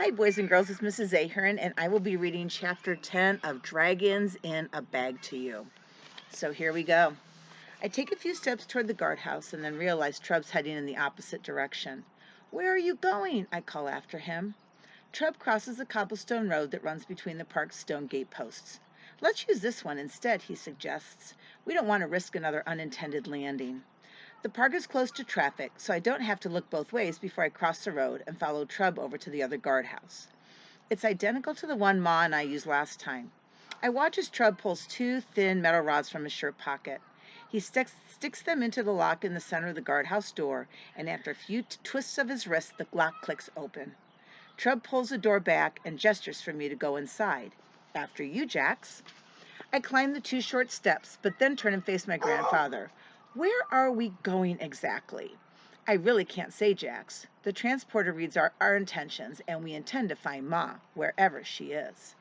Hi, boys and girls. It's Mrs. Ahern, and I will be reading Chapter 10 of Dragons in a Bag to you. So here we go. I take a few steps toward the guardhouse and then realize Trub's heading in the opposite direction. Where are you going? I call after him. Trub crosses the cobblestone road that runs between the park's stone gate posts. Let's use this one instead, he suggests. We don't want to risk another unintended landing. The park is close to traffic, so I don't have to look both ways before I cross the road and follow Trub over to the other guardhouse. It's identical to the one Ma and I used last time. I watch as Trub pulls two thin metal rods from his shirt pocket. He sticks them into the lock in the center of the guardhouse door, and after a few twists of his wrist, the lock clicks open. Trub pulls the door back and gestures for me to go inside. After you, Jax. I climb the two short steps, but then turn and face my grandfather. Where are we going exactly? I really can't say, Jax. The transporter reads our intentions, and we intend to find Ma, wherever she is.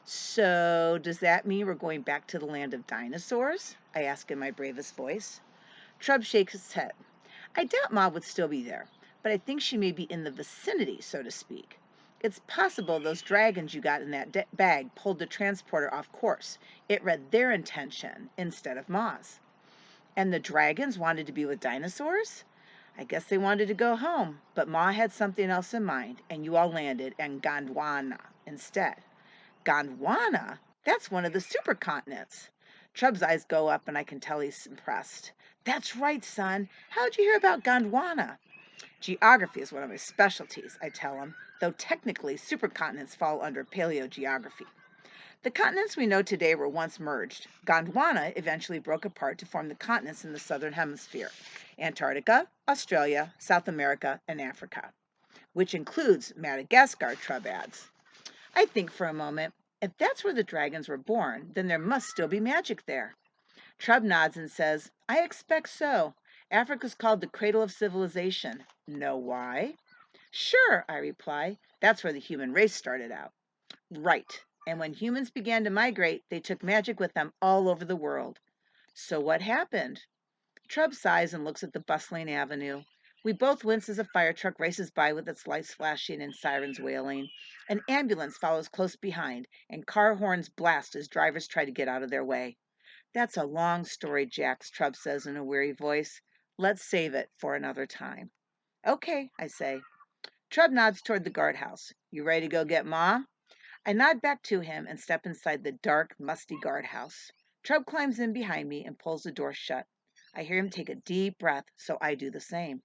So, does that mean we're going back to the land of dinosaurs? I ask in my bravest voice. Trub shakes his head. I doubt Ma would still be there, but I think she may be in the vicinity, so to speak. It's possible those dragons you got in that bag pulled the transporter off course. It read their intention instead of Ma's. And the dragons wanted to be with dinosaurs? I guess they wanted to go home, but Ma had something else in mind, and you all landed in Gondwana instead. Gondwana? That's one of the supercontinents. Trub's eyes go up, and I can tell he's impressed. That's right, son. How'd you hear about Gondwana? Geography is one of my specialties, I tell him, though technically supercontinents fall under paleogeography. The continents we know today were once merged. Gondwana eventually broke apart to form the continents in the southern hemisphere: Antarctica, Australia, South America, and Africa, which includes Madagascar, Trub adds. I think for a moment, if that's where the dragons were born, then there must still be magic there. Trub nods and says, I expect so. Africa's called the cradle of civilization. Know why? Sure, I reply. That's where the human race started out. Right. And when humans began to migrate, they took magic with them all over the world. So what happened? Trub sighs and looks at the bustling avenue. We both wince as a fire truck races by with its lights flashing and sirens wailing. An ambulance follows close behind, and car horns blast as drivers try to get out of their way. That's a long story, Jax, Trub says in a weary voice. Let's save it for another time. Okay, I say. Trub nods toward the guardhouse. You ready to go get Ma? I nod back to him and step inside the dark, musty guardhouse. Trub climbs in behind me and pulls the door shut. I hear him take a deep breath, so I do the same.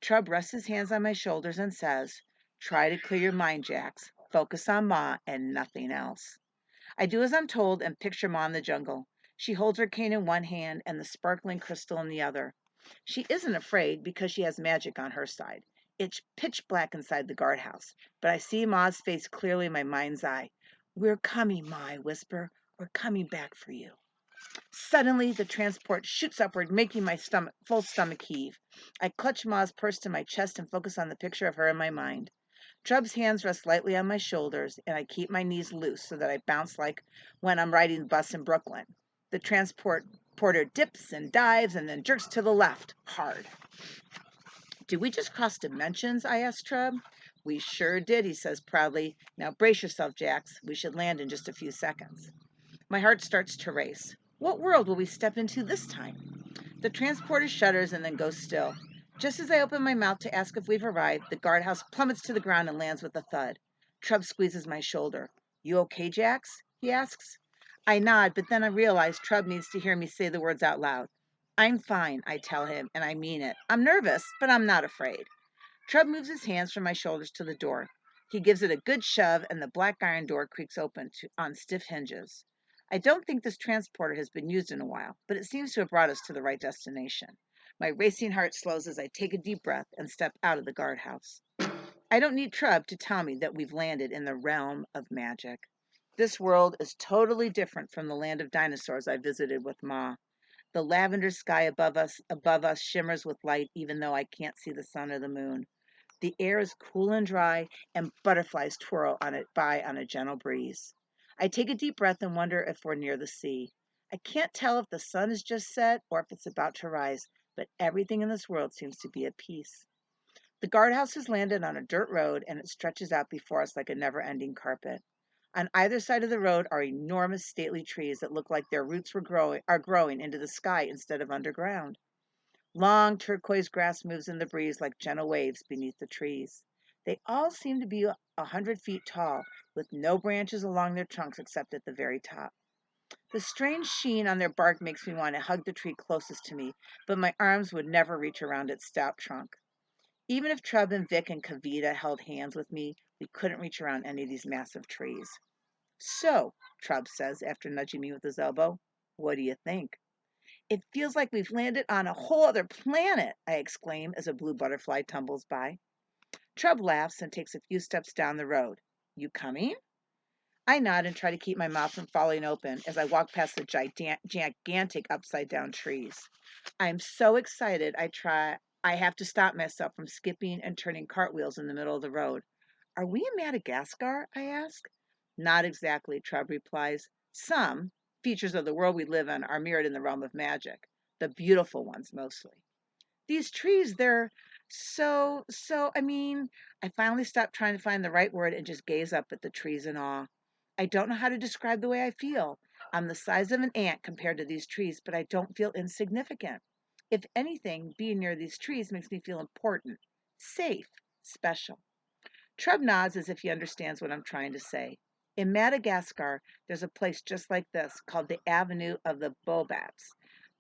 Trub rests his hands on my shoulders and says, Try to clear your mind, Jax. Focus on Ma and nothing else. I do as I'm told and picture Ma in the jungle. She holds her cane in one hand and the sparkling crystal in the other. She isn't afraid because she has magic on her side. It's pitch black inside the guardhouse, but I see Ma's face clearly in my mind's eye. We're coming, Ma, I whisper. We're coming back for you. Suddenly, the transport shoots upward, making my full stomach heave. I clutch Ma's purse to my chest and focus on the picture of her in my mind. Trub's hands rest lightly on my shoulders, and I keep my knees loose so that I bounce like when I'm riding the bus in Brooklyn. The transport porter dips and dives and then jerks to the left, hard. Did we just cross dimensions? I asked Trub. We sure did, he says proudly. Now brace yourself, Jax. We should land in just a few seconds. My heart starts to race. What world will we step into this time? The transporter shudders and then goes still. Just as I open my mouth to ask if we've arrived, the guardhouse plummets to the ground and lands with a thud. Trub squeezes my shoulder. You okay, Jax? He asks. I nod, but then I realize Trub needs to hear me say the words out loud. I'm fine, I tell him, and I mean it. I'm nervous, but I'm not afraid. Trub moves his hands from my shoulders to the door. He gives it a good shove, and the black iron door creaks open on stiff hinges. I don't think this transporter has been used in a while, but it seems to have brought us to the right destination. My racing heart slows as I take a deep breath and step out of the guardhouse. I don't need Trub to tell me that we've landed in the realm of magic. This world is totally different from the land of dinosaurs I visited with Ma. The lavender sky above us shimmers with light even though I can't see the sun or the moon. The air is cool and dry, and butterflies twirl on a gentle breeze. I take a deep breath and wonder if we're near the sea. I can't tell if the sun has just set or if it's about to rise, but everything in this world seems to be at peace. The guardhouse has landed on a dirt road and it stretches out before us like a never ending carpet. On either side of the road are enormous stately trees that look like their roots are growing into the sky instead of underground. Long turquoise grass moves in the breeze like gentle waves beneath the trees. They all seem to be 100 feet tall, with no branches along their trunks except at the very top. The strange sheen on their bark makes me want to hug the tree closest to me, but my arms would never reach around its stout trunk. Even if Trub and Vic and Kavita held hands with me, we couldn't reach around any of these massive trees. So, Trub says after nudging me with his elbow, what do you think? It feels like we've landed on a whole other planet, I exclaim as a blue butterfly tumbles by. Trub laughs and takes a few steps down the road. You coming? I nod and try to keep my mouth from falling open as I walk past the gigantic upside down trees. I'm so excited I have to stop myself from skipping and turning cartwheels in the middle of the road. Are we in Madagascar? I ask. Not exactly, Trub replies. Some features of the world we live in are mirrored in the realm of magic, the beautiful ones mostly. These trees, they're I finally stop trying to find the right word and just gaze up at the trees in awe. I don't know how to describe the way I feel. I'm the size of an ant compared to these trees, but I don't feel insignificant. If anything, being near these trees makes me feel important, safe, special. Trub nods as if he understands what I'm trying to say. In Madagascar, there's a place just like this called the Avenue of the Baobabs.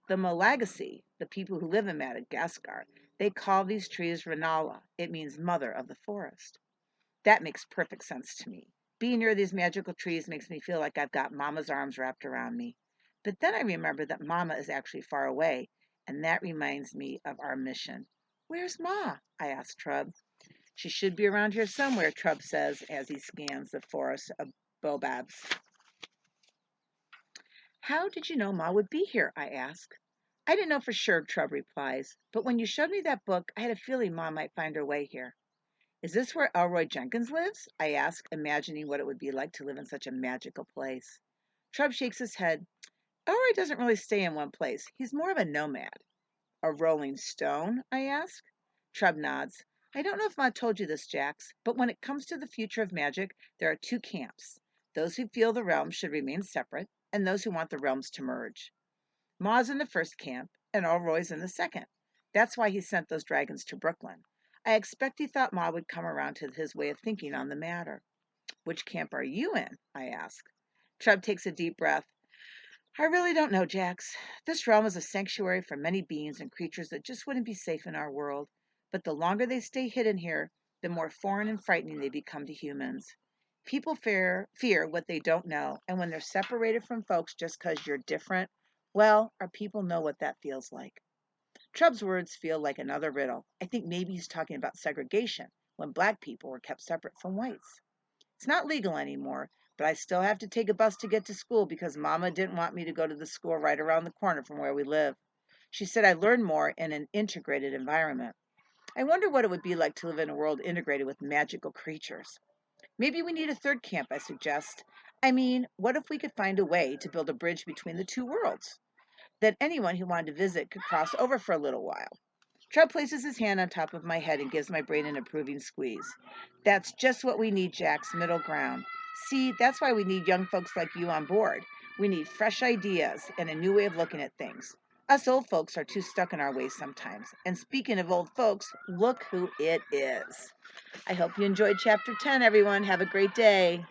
The Malagasy, the people who live in Madagascar, they call these trees Ranala. It means mother of the forest. That makes perfect sense to me. Being near these magical trees makes me feel like I've got Mama's arms wrapped around me. But then I remember that Mama is actually far away, and that reminds me of our mission. Where's Ma? I asked Trub. She should be around here somewhere, Trub says as he scans the forest of baobabs. How did you know Ma would be here? I ask. I didn't know for sure, Trub replies, but when you showed me that book, I had a feeling Ma might find her way here. Is this where Elroy Jenkins lives? I ask, imagining what it would be like to live in such a magical place. Trub shakes his head. Elroy doesn't really stay in one place. He's more of a nomad. A rolling stone? I ask. Trub nods. I don't know if Ma told you this, Jax, but when it comes to the future of magic, there are two camps. Those who feel the realms should remain separate, and those who want the realms to merge. Ma's in the first camp, and Elroy's in the second. That's why he sent those dragons to Brooklyn. I expect he thought Ma would come around to his way of thinking on the matter. Which camp are you in? I ask. Trub takes a deep breath. I really don't know, Jax. This realm is a sanctuary for many beings and creatures that just wouldn't be safe in our world. But the longer they stay hidden here, the more foreign and frightening they become to humans. People fear what they don't know, and when they're separated from folks just because you're different, well, our people know what that feels like. Trub's words feel like another riddle. I think maybe he's talking about segregation, when black people were kept separate from whites. It's not legal anymore, but I still have to take a bus to get to school because Mama didn't want me to go to the school right around the corner from where we live. She said I learned more in an integrated environment. I wonder what it would be like to live in a world integrated with magical creatures. Maybe we need a third camp, I suggest. What if we could find a way to build a bridge between the two worlds? That anyone who wanted to visit could cross over for a little while. Trub places his hand on top of my head and gives my brain an approving squeeze. That's just what we need, Jack's middle ground. See, that's why we need young folks like you on board. We need fresh ideas and a new way of looking at things. Us old folks are too stuck in our ways sometimes. And speaking of old folks, look who it is. I hope you enjoyed chapter 10, everyone. Have a great day.